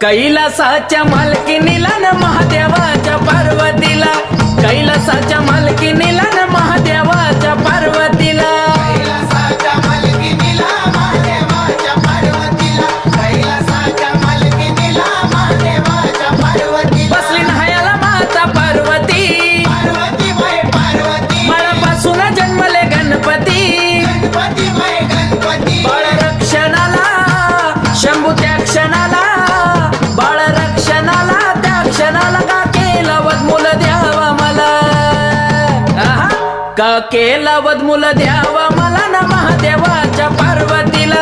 कैलासाच्या मालकीनीला न महादेवाच्या पार्वतीला, कैलासाच्या मालकीनीला न महादेवाच्या पार्वतीला, कैलासाच्या मालकीनीला महादेवाच्या पार्वतीला, कैलासाच्या मालकीनीला महादेवाच्या पार्वतीला बसली न्हायाला माता पार्वती, पार्वती बाई पार्वती बाळापासून जन्मले गणपती, गणपती बाई गणपती बाळ रक्षणाला शंभू त्या क्षणाला, बाळ रक्षणाला त्या क्षणाला का केला वदमूल द्यावा मला, आहा, का केला वदमूल द्यावा मला ना महादेवाच्या पार्वतीला.